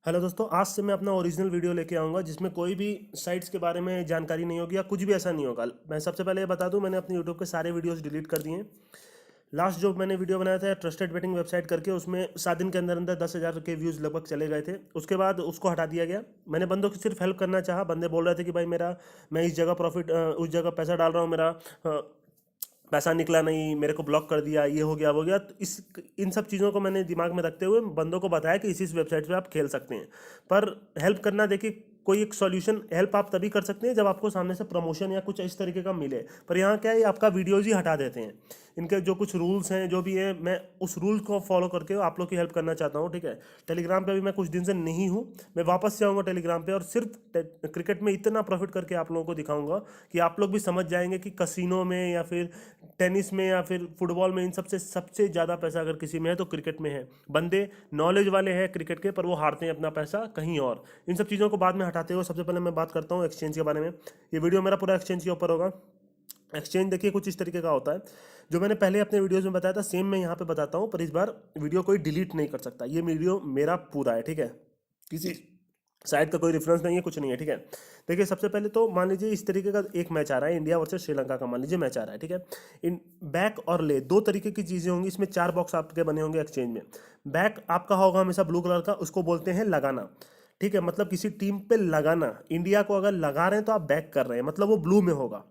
Hello दोस्तों, आज से मैं अपना ओरिजिनल वीडियो लेके आऊँगा जिसमें कोई भी साइट्स के बारे में जानकारी नहीं होगी या कुछ भी ऐसा नहीं होगा। मैं सबसे पहले ये बता दूं, मैंने अपने यूट्यूब के सारे वीडियोस डिलीट कर दिए हैं। लास्ट जो मैंने वीडियो बनाया था ट्रस्टेड बेटिंग वेबसाइट करके, उसमें 7 दिन के अंदर अंदर 10,000 के व्यूज़ लगभग चले गए थे। उसके बाद उसको हटा दिया गया। मैंने बंदों की सिर्फ हेल्प करना चाहा। बंदे बोल रहे थे कि भाई मैं इस जगह प्रॉफिट उस जगह पैसा डाल रहा हूँ, मेरा पैसा निकला नहीं, मेरे को ब्लॉक कर दिया, ये हो गया वो गया। तो इस इन सब चीज़ों को मैंने दिमाग में रखते हुए बंदों को बताया कि इस वेबसाइट पे आप खेल सकते हैं। पर हेल्प करना, देखिए, कोई एक सॉल्यूशन हेल्प आप तभी कर सकते हैं जब आपको सामने से प्रमोशन या कुछ इस तरीके का मिले। पर यहाँ क्या है, आपका वीडियोज ही हटा देते हैं। इनके जो कुछ रूल्स हैं, जो भी है, मैं उस रूल को फॉलो करके आप लोग की हेल्प करना चाहता हूँ, ठीक है। टेलीग्राम पे भी मैं कुछ दिन से नहीं हूँ। मैं वापस से आऊँगा टेलीग्राम पे और सिर्फ क्रिकेट में इतना प्रॉफिट करके आप लोगों को दिखाऊंगा कि आप लोग भी समझ जाएंगे कि कसिनो में या फिर टेनिस में या फिर फुटबॉल में, इन सबसे ज़्यादा पैसा अगर किसी में है तो क्रिकेट में है। बंदे नॉलेज वाले हैं क्रिकेट के, पर वो हारते हैं अपना पैसा कहीं और। इन सब चीज़ों को बाद में हटाते हुए सबसे पहले मैं बात करता हूँ एक्सचेंज के बारे में। ये वीडियो मेरा पूरा एक्सचेंज के ऊपर होगा। एक्सचेंज देखिए कुछ इस तरीके का होता है। जो मैंने पहले अपने वीडियोज़ में बताया था सेम मैं यहाँ पे बताता हूँ, पर इस बार वीडियो कोई डिलीट नहीं कर सकता। ये वीडियो मेरा पूरा है, ठीक है। किसी साइड का कोई रेफरेंस नहीं है, कुछ नहीं है, ठीक है। देखिए, सबसे पहले तो मान लीजिए इस तरीके का एक मैच आ रहा है, इंडिया वर्सेस श्रीलंका का मान लीजिए मैच आ रहा है, ठीक है। इन बैक और ले दो तरीके की चीज़ें होंगी इसमें। 4 बॉक्स आपके बने होंगे एक्सचेंज में। बैक आपका होगा हमेशा ब्लू कलर का, उसको बोलते हैं लगाना, ठीक है। मतलब किसी टीम पे लगाना, इंडिया को अगर लगा रहे हैं तो आप बैक कर रहे हैं, मतलब वो ब्लू में होगा,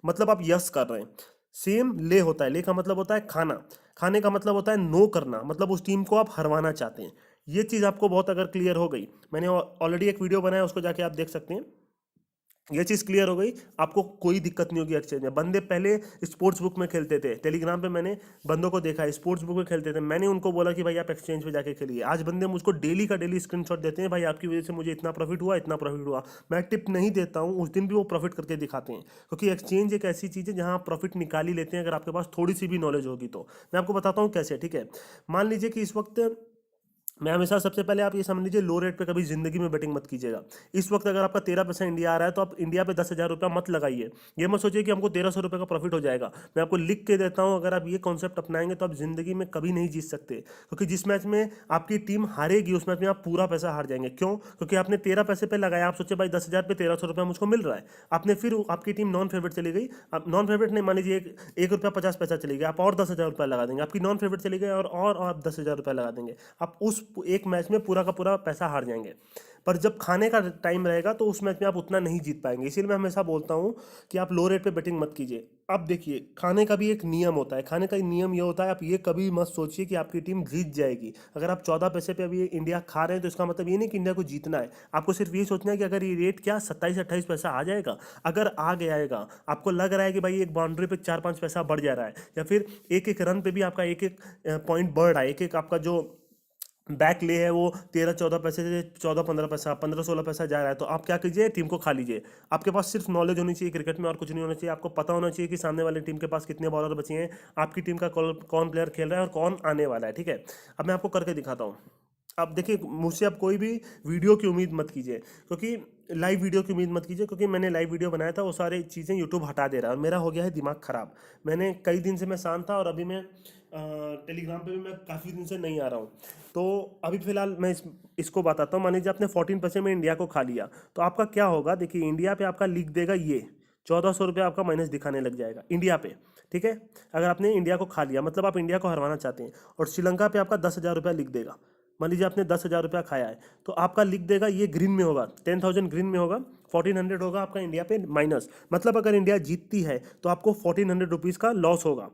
मतलब आप यस कर रहे हैं। सेम ले होता है, ले का मतलब होता है खाना, खाने का मतलब होता है नो करना, मतलब उस टीम को आप हरवाना चाहते हैं। ये चीज़ आपको बहुत अगर क्लियर हो गई, मैंने ऑलरेडी एक वीडियो बनाया, उसको जाके आप देख सकते हैं। ये चीज़ क्लियर हो गई, आपको कोई दिक्कत नहीं होगी एक्सचेंज में। बंदे पहले स्पोर्ट्स बुक में खेलते थे, टेलीग्राम पे मैंने बंदों को देखा है स्पोर्ट्स बुक में खेलते थे। मैंने उनको बोला कि भाई आप एक्सचेंज पे जाके खेलिए। आज बंदे मुझको डेली का डेली स्क्रीनशॉट देते हैं, भाई आपकी वजह से मुझे इतना प्रॉफिट हुआ, इतना प्रॉफिट हुआ। मैं टिप नहीं देता हूँ, उस दिन भी वो प्रॉफिट करके दिखाते हैं, क्योंकि एक्सचेंज एक ऐसी चीज़ है जहाँ आप प्रॉफिट निकाल ही लेते हैं अगर आपके पास थोड़ी सी भी नॉलेज होगी तो। मैं आपको बताता हूँ कैसे, ठीक है। मान लीजिए कि इस वक्त मैं हमेशा, सबसे पहले आप ये समझ लीजिए, लो रेट पे कभी जिंदगी में बेटिंग मत कीजिएगा। इस वक्त अगर आपका 13% इंडिया आ रहा है तो आप इंडिया पे 10,000 रुपया मत लगाइए। ये मत सोचिए कि हमको 1,300 रुपये का प्रॉफिट हो जाएगा। मैं आपको लिख के देता हूँ, अगर आप ये कॉन्सेप्ट अपनाएंगे तो आप जिंदगी में कभी नहीं जीत सकते, क्योंकि जिस मैच में आपकी टीम हारेगी उस मैच में आप पूरा पैसा हार जाएंगे। क्यों? क्योंकि आपने 13 पैसे पे लगाया, आप सोचे भाई 10,000 पे 1,300 रुपया मुझको मिल रहा है। आपने फिर आपकी टीम नॉन फेवरेट चली गई, आप नॉन फेवरेट नहीं, मान लीजिए 1 रुपया 50 पैसा चली गई, आप और 10,000 रुपया लगा देंगे। आपकी नॉन फेवरेट चली गई और आप 10,000 रुपया लगा देंगे। आप उस एक मैच में पूरा का पूरा पैसा हार जाएंगे। पर जब खाने का टाइम रहेगा तो उस मैच में आप उतना नहीं जीत पाएंगे। इसीलिए मैं हमेशा बोलता हूं कि आप लो रेट पे बेटिंग मत कीजिए। अब देखिए, खाने का भी एक नियम होता है। खाने का नियम ये होता है, आप ये कभी मत सोचिए कि आपकी टीम जीत जाएगी। अगर आप 14 पैसे पे अभी इंडिया खा रहे हैं तो इसका मतलब ये नहीं कि इंडिया को जीतना है। आपको सिर्फ ये सोचना है कि अगर ये रेट क्या 27-28 पैसा आ जाएगा, अगर आ गया, आपको लग रहा है कि भाई एक बाउंड्री पे 4-5 पैसा बढ़ जा रहा है, या फिर एक एक रन पे भी आपका एक एक पॉइंट बढ़ रहा है, एक एक आपका जो बैक ले है वो 13-14 पैसे से 14-15 पैसा, 15-16 पैसा जा रहा है, तो आप क्या कीजिए, टीम को खा लीजिए। आपके पास सिर्फ नॉलेज होनी चाहिए क्रिकेट में और कुछ नहीं होना चाहिए। आपको पता होना चाहिए कि सामने वाली टीम के पास कितने बॉलर बचे हैं, आपकी टीम का कौन प्लेयर खेल रहा है और कौन आने वाला है, ठीक है। अब मैं आपको करके दिखाता हूँ। अब देखिए, मुझसे आप कोई भी वीडियो की उम्मीद मत कीजिए, क्योंकि लाइव वीडियो की उम्मीद मत कीजिए, क्योंकि मैंने लाइव वीडियो बनाया था, वो सारी चीज़ें यूट्यूब हटा दे रहा है और मेरा हो गया है दिमाग ख़राब। मैंने कई दिन से मैं शांत था और अभी मैं टेलीग्राम पे भी मैं काफ़ी दिन से नहीं आ रहा हूँ। तो अभी फ़िलहाल मैं इसको बताता हूँ। मान लीजिए आपने 14% में इंडिया को खा लिया, तो आपका क्या होगा, देखिए इंडिया पे आपका लिख देगा ये 1,400 रुपया आपका माइनस दिखाने लग जाएगा इंडिया पे, ठीक है। अगर आपने इंडिया को खा लिया, मतलब आप इंडिया को हरवाना चाहते हैं। और श्रीलंका पे आपका 10,000 रुपया लिख देगा। मान लीजिए आपने 10,000 रुपया खाया है, तो आपका लिख देगा ये ग्रीन में होगा, 10,000 ग्रीन में होगा, 1,400 होगा आपका इंडिया पे माइनस। मतलब अगर इंडिया जीतती है तो आपको 1,400 रुपीज़ का लॉस होगा,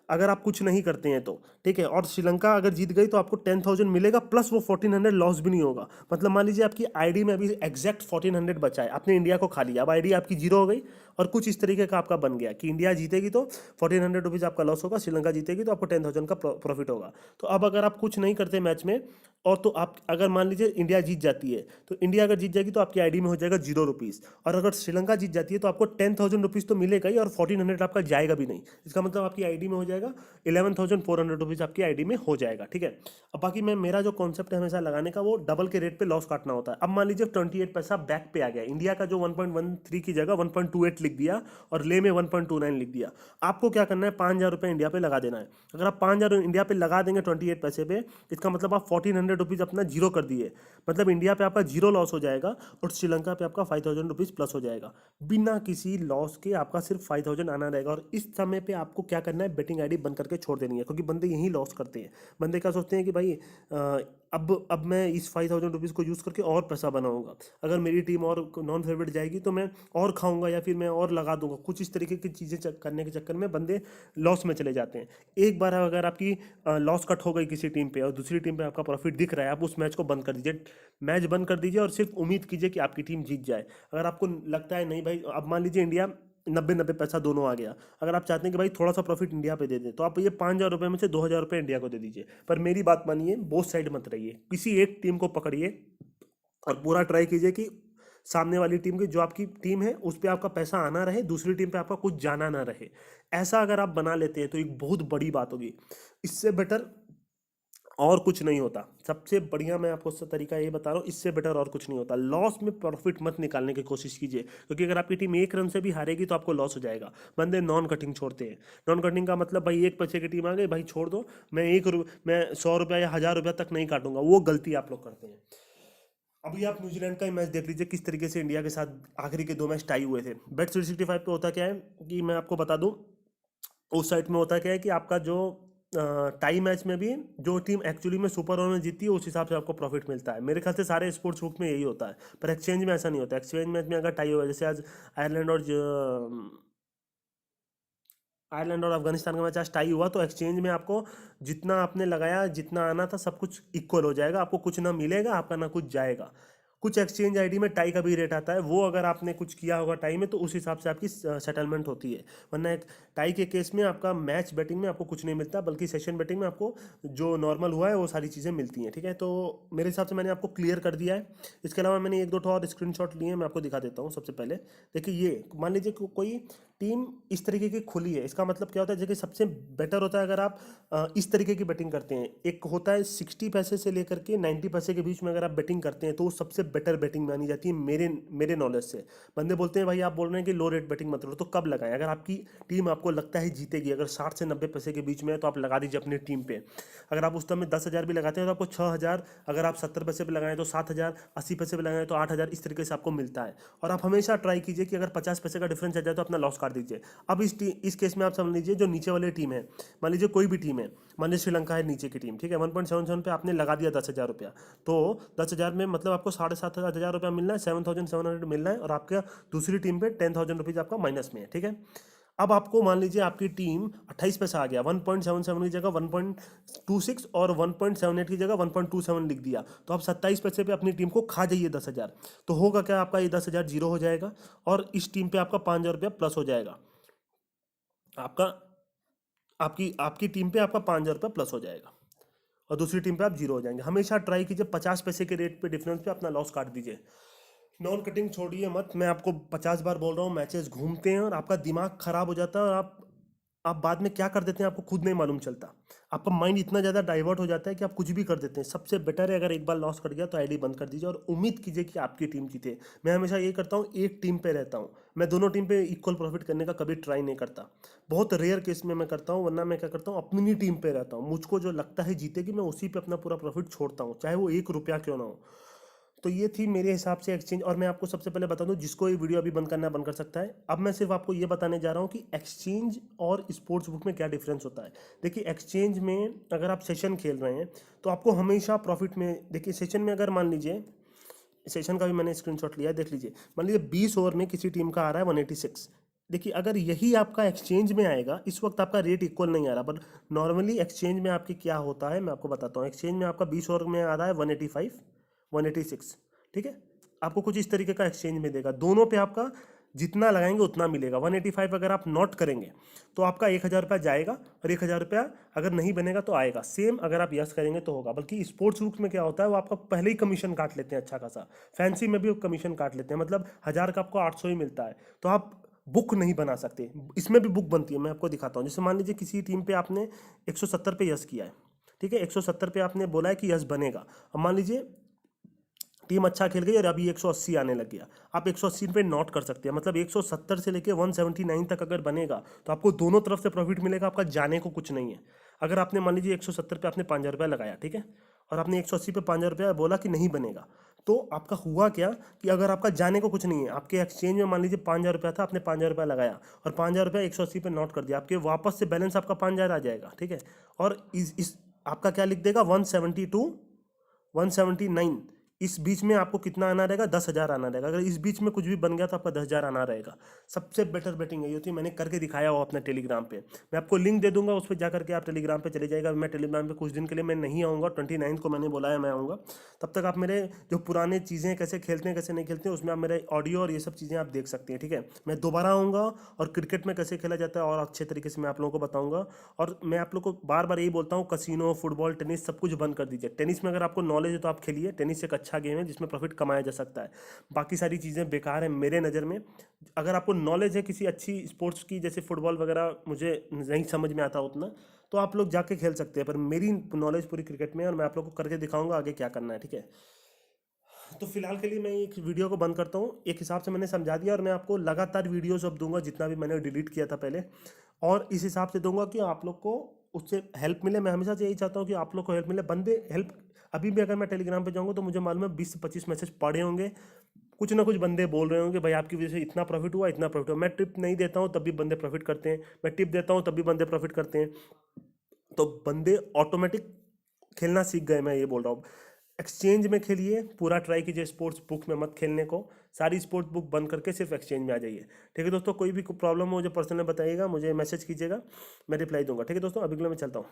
अगर आप कुछ नहीं करते हैं तो, ठीक है। और श्रीलंका अगर जीत गई तो आपको 10,000 मिलेगा, प्लस वो 1,400 लॉस भी नहीं होगा। मतलब मान लीजिए आपकी आईडी में अभी एग्जैक्ट 1,400 बचा है, आपने इंडिया को खा लिया, अब आईडी आपकी जीरो हो गई। और कुछ इस तरीके का आपका बन गया कि इंडिया जीतेगी तो 1,400 रुपीज़ आपका लॉस होगा, श्रीलंका जीतेगी तो आपको 10,000 का प्रॉफिट होगा। तो अब अगर आप कुछ नहीं करते मैच में, और तो आप अगर मान लीजिए इंडिया जीत जाती है, तो इंडिया अगर जीत जाएगी तो आपकी आईडी में हो जाएगा 0 रुपीज़। और अगर श्रीलंका जीत जाती है तो आपको 10,000 रुपीज़ तो मिलेगा ही, और 1,400 आपका जाएगा भी नहीं। इसका मतलब आपकी आईडी में हो जाएगा 11,400 रुपीज़, आपकी आईडी में हो जाएगा, ठीक है। अब बाकी मेरा जो कॉन्सेप्ट है हमेशा लगाने का, वो डबल के रेट पे लॉस काटना होता है। अब मान लीजिए 28 पैसा बैक पे आ गया, इंडिया का जो 1.13 की जगह 1.28 लिख दिया और ले में 1.29 लिख दिया। आपको क्या करना है, 5,000 रुपये इंडिया पे लगा देना है। अगर आप 5,000 इंडिया पे लगा देंगे 28 पैसे पे, इसका मतलब आप 1,400 रुपीज़ अपना जीरो कर दिए। मतलब इंडिया पे आपका जीरो लॉस हो जाएगा और श्रीलंका पे आपका 5,000 रुपीज़ प्लस हो जाएगा। बिना किसी लॉस के आपका सिर्फ 5,000 आना रहेगा। और इस समय पे आपको क्या करना है, बेटिंग आईडी बंद करके छोड़ देनी है, क्योंकि बंदे यही लॉस करते हैं। बंदे क्या सोचते हैं कि भाई अब मैं इस 5,000 रुपीज़ को यूज़ करके और पैसा बनाऊंगा, अगर मेरी टीम और नॉन फेवरेट जाएगी तो मैं और खाऊंगा या फिर मैं और लगा दूंगा। कुछ इस तरीके की चीज़ें करने के चक्कर में बंदे लॉस में चले जाते हैं। एक बार अगर आपकी लॉस कट हो गई किसी टीम पे और दूसरी टीम पे आपका प्रॉफिट दिख रहा है, आप उस मैच को बंद कर दीजिए। मैच बंद कर दीजिए और सिर्फ उम्मीद कीजिए कि आपकी टीम जीत जाए। अगर आपको लगता है नहीं भाई, अब मान लीजिए इंडिया 90-90 पैसा दोनों आ गया, अगर आप चाहते हैं कि भाई थोड़ा सा प्रॉफिट इंडिया पे दे दें, तो आप ये 5,000 रुपये में से 2,000 रुपये इंडिया को दे दीजिए। पर मेरी बात मानिए, बोथ साइड मत रहिए, किसी एक टीम को पकड़िए और पूरा ट्राई कीजिए कि सामने वाली टीम की, जो आपकी टीम है उस पर आपका पैसा आना रहे, दूसरी टीम पे आपका कुछ जाना ना रहे। ऐसा अगर आप बना लेते हैं तो एक बहुत बड़ी बात होगी। इससे बेटर और कुछ नहीं होता। सबसे बढ़िया मैं आपको तरीका ये बता रहा हूँ, इससे बेटर और कुछ नहीं होता। लॉस में प्रॉफिट मत निकालने की कोशिश कीजिए, क्योंकि अगर आपकी टीम 1 रन से भी हारेगी तो आपको लॉस हो जाएगा। बंदे नॉन कटिंग छोड़ते हैं। नॉन कटिंग का मतलब भाई 1 पैसे की टीम आ गई, भाई छोड़ दो, मैं 100 रुपया या 1,000 रुपया तक नहीं काटूंगा। वो गलती आप लोग करते हैं। अभी आप न्यूजीलैंड का ही मैच देख लीजिए, किस तरीके से इंडिया के साथ आखिरी के 2 मैच टाई हुए थे। बेट 365 पे होता क्या है कि मैं आपको बता दूं, उस साइट में होता क्या है कि आपका जो टाई मैच में भी जो टीम एक्चुअली में सुपर ओवर में जीती है उस हिसाब से आपको प्रॉफिट मिलता है। मेरे ख्याल से सारे स्पोर्ट्स बुक में यही होता है, पर एक्सचेंज में ऐसा नहीं होता। एक्सचेंज मैच में अगर टाई हुआ, जैसे आज आयरलैंड और अफगानिस्तान का मैच आज टाई हुआ, तो एक्सचेंज में आपको जितना आपने लगाया, जितना आना था, सब कुछ इक्वल हो जाएगा। आपको कुछ ना मिलेगा, आपका ना कुछ जाएगा। कुछ एक्सचेंज आईडी में टाई का भी रेट आता है, वो अगर आपने कुछ किया होगा टाई में तो उस हिसाब से आपकी सेटलमेंट होती है। वरना एक टाई के केस में आपका मैच बैटिंग में आपको कुछ नहीं मिलता, बल्कि सेशन बैटिंग में आपको जो नॉर्मल हुआ है वो सारी चीज़ें मिलती हैं। ठीक है, तो मेरे हिसाब से मैंने आपको क्लियर कर दिया है। इसके अलावा मैंने 1-2 और स्क्रीनशॉट लिए हैं, मैं आपको दिखा देता हूँ। सबसे पहले देखिए, ये मान लीजिए कोई टीम इस तरीके की खुली है, इसका मतलब क्या होता है, जैसे सबसे बेटर होता है अगर आप इस तरीके की बैटिंग करते हैं। एक होता है 60 पैसे से लेकर के 90 पैसे के बीच में अगर आप बैटिंग करते हैं तो वो सबसे बेटर बैटिंग मानी जाती है मेरे नॉलेज से। बंदे बोलते हैं भाई, आप बोल रहे हैं कि लो रेट बैटिंग मत करो, तो कब लगाएं? अगर आपकी टीम आपको लगता है जीतेगी, अगर 60 से 90 पैसे के बीच में है, तो आप लगा दीजिए अपनी टीम पे। अगर आप उस टाइम में 10,000 भी लगाते हैं तो आपको 6,000, अगर आप 70 पैसे पे लगाएं तो 7,000, 80 पैसे पे लगाएं तो 8,000, इस तरीके से आपको मिलता है। और आप हमेशा ट्राई कीजिए कि अगर 50 पैसे का डिफरेंस आ जाए तो अपना लॉस काट दीजिए। अब इस केस में आप समझ लीजिए, जो नीचे वाली टीम है, मान लीजिए कोई भी टीम है, मान लीजिए श्रीलंका है नीचे की टीम, ठीक है, 1.77 पे आपने लगा दिया 10,000 रुपया, तो 10,000 में मतलब आपको 7,500 रुपया मिलना है, 7,700 मिलना है, और आपका दूसरी टीम पे 10,000 रुपीज़ आपका माइनस में है। ठीक है, अब आपको मान लीजिए आपकी टीम 28 पैसा आ गया, 1.77 की जगह 1.26 और 1.78 की जगह 1.27 लिख दिया, तो आप 27 पैसे पे अपनी टीम को खा जाइए 10,000। तो होगा क्या, आपका ये 10,000 जीरो हो जाएगा और इस टीम पे आपका 5,000 रुपया प्लस हो जाएगा। आपका आपकी आपकी टीम पे आपका 5,000 रुपया प्लस हो जाएगा और दूसरी टीम पे आप जीरो हो जाएंगे। हमेशा ट्राई कीजिए 50 पैसे के रेट पे डिफरेंस पे अपना लॉस काट दीजिए। नॉन कटिंग छोड़िए मत, मैं आपको 50 बार बोल रहा हूँ। मैचेस घूमते हैं और आपका दिमाग खराब हो जाता है और आप बाद में क्या कर देते हैं आपको खुद नहीं मालूम चलता। आपका माइंड इतना ज़्यादा डाइवर्ट हो जाता है कि आप कुछ भी कर देते हैं। सबसे बेटर है अगर एक बार लॉस कर गया तो आईडी बंद कर दीजिए और उम्मीद कीजिए कि आपकी टीम जीते। मैं हमेशा ये करता हूँ, एक टीम पे रहता हूँ, मैं दोनों टीम पे इक्वल प्रॉफिट करने का कभी ट्राई नहीं करता। बहुत रेयर केस में मैं करता हूँ, वरना मैं क्या करता हूँ, अपनी टीम पे रहता हूँ। मुझको जो लगता है जीतेगी मैं उसी पे अपना पूरा प्रॉफिट छोड़ता हूँ, चाहे वो 1 रुपया क्यों ना हो। तो ये थी मेरे हिसाब से एक्सचेंज। और मैं आपको सबसे पहले बता दूं, जिसको ये वीडियो अभी बंद करना है बंद कर सकता है। अब मैं सिर्फ आपको ये बताने जा रहा हूँ कि एक्सचेंज और स्पोर्ट्स बुक में क्या डिफरेंस होता है। देखिए, एक्सचेंज में अगर आप सेशन खेल रहे हैं तो आपको हमेशा प्रॉफिट में, देखिए सेशन में अगर मान लीजिए, सेशन का भी मैंने स्क्रीनशॉट लिया है, देख लीजिए, मान लीजिए 20 ओवर में किसी टीम का आ रहा है 186। देखिए, अगर यही आपका एक्सचेंज में आएगा, इस वक्त आपका रेट इक्वल नहीं आ रहा, बट नॉर्मली एक्सचेंज में आपकी क्या होता है मैं आपको बताता हूँ। एक्सचेंज में आपका 20 ओवर में आ रहा है 185, 186, ठीक है। आपको कुछ इस तरीके का एक्सचेंज में देगा, दोनों पे आपका जितना लगाएंगे उतना मिलेगा। 185 अगर आप नोट करेंगे तो आपका 1,000 रुपया जाएगा और 1,000 रुपया अगर नहीं बनेगा तो आएगा। सेम अगर आप यस करेंगे तो होगा। बल्कि स्पोर्ट्स बुक में क्या होता है, वो आपका पहले ही कमीशन काट लेते हैं अच्छा खासा। फैंसी में भी वो कमीशन काट लेते हैं, मतलब 1,000 का आपको 800 ही मिलता है, तो आप बुक नहीं बना सकते। इसमें भी बुक बनती है, मैं आपको दिखाता हूँ। जैसे मान लीजिए किसी टीम पे आपने 170 पे यस किया है, ठीक है, 170 पे आपने बोला है कि यस बनेगा। अब मान लीजिए टीम अच्छा खेल गई और अभी 180 आने लग गया, आप 180 पे नोट कर सकते हैं, मतलब 170 से लेके 179 तक अगर बनेगा तो आपको दोनों तरफ से प्रॉफिट मिलेगा, आपका जाने को कुछ नहीं है। अगर आपने मान लीजिए 170 पे आपने 5,000 रुपया लगाया, ठीक है, और आपने 180 पे 5,000 रुपया बोला कि नहीं बनेगा, तो आपका हुआ क्या कि अगर आपका जाने को कुछ नहीं है, आपके एक्सचेंज में मान लीजिए 5,000 रुपया था, आपने 5,000 रुपया लगाया और 5,000 रुपया 180 पे नोट कर दिया, आपके वापस से बैलेंस आपका 5,000 आ जाएगा, ठीक है। और इस आपका क्या लिख देगा 172 179, इस बीच में आपको कितना आना रहेगा, 10,000 आना रहेगा। अगर इस बीच में कुछ भी बन गया तो आपका 10,000 आना रहेगा। सबसे बेटर बेटिंग यही होती है, मैंने करके दिखाया हुआ अपने टेलीग्राम पे, मैं आपको लिंक दे दूंगा, उस पर जा करके आप टेलीग्राम पे चले जाएगा। मैं टेलीग्राम पे कुछ दिन के लिए मैं नहीं आऊँगा, 29 को मैंने बोला है मैं आऊँगा, तब तक आप मेरे जो पुराने चीज़ें कैसे खेलते हैं कैसे नहीं खेलते हैं उसमें आप मेरे ऑडियो और ये सब चीज़ें आप देख सकते हैं, ठीक है। मैं दोबारा आऊँगा और क्रिकेट में कैसे खेला जाता है और अच्छे तरीके से मैं आप लोगों को बताऊँगा। और मैं आप लोग को बार बार यही बोलता हूँ, कसिनो, फुटबॉल, टेनिस सब कुछ बंद कर दीजिए। टेनिस में अगर आपको नॉलेज है तो आप खेलिए, टेनिस एक अच्छा गेम है जिसमें प्रॉफिट कमाया जा सकता है। बाकी सारी चीज़ें बेकार हैं मेरे नज़र में। अगर आपको नॉलेज है किसी अच्छी स्पोर्ट्स की, जैसे फुटबॉल वगैरह मुझे नहीं समझ में आता उतना, तो आप लोग जाके खेल सकते हैं, पर मेरी नॉलेज पूरी क्रिकेट में है और मैं आप लोग को करके दिखाऊंगा आगे क्या करना है, ठीक है। तो फिलहाल के लिए मैं एक वीडियो को बंद करता हूँ, एक हिसाब से मैंने समझा दिया और मैं आपको लगातार वीडियोस अब दूंगा जितना भी मैंने डिलीट किया था पहले, और इस हिसाब से दूंगा कि आप लोग को उससे हेल्प मिले। मैं हमेशा से यही चाहता हूँ कि आप लोग को हेल्प मिले, बंदे हेल्प। अभी भी अगर मैं टेलीग्राम पे जाऊँगा तो मुझे मालूम है 20 से 25 मैसेज पड़े होंगे, कुछ ना कुछ बंदे बोल रहे होंगे भाई आपकी वजह से इतना प्रॉफिट हुआ, इतना प्रॉफिट हुआ। मैं टिप नहीं देता हूँ तब भी बंदे प्रॉफिट करते हैं, मैं टिप देता हूँ तब भी बंदे प्रॉफिट करते हैं। तो बंदे ऑटोमेटिक खेलना सीख गए, मैं ये बोल रहा हूँ। एक्सचेंज में खेलिए, पूरा ट्राई कीजिए स्पोर्ट्स बुक में मत खेलने को, सारी स्पोर्ट्स बुक बंद करके सिर्फ एक्सचेंज में आ जाइए, ठीक है दोस्तों। कोई भी प्रॉब्लम हो मुझे पर्सनल बताइएगा, मुझे मैसेज कीजिएगा, मैं रिप्लाई दूंगा, ठीक है दोस्तों। अभी के लिए मैं चलता हूँ।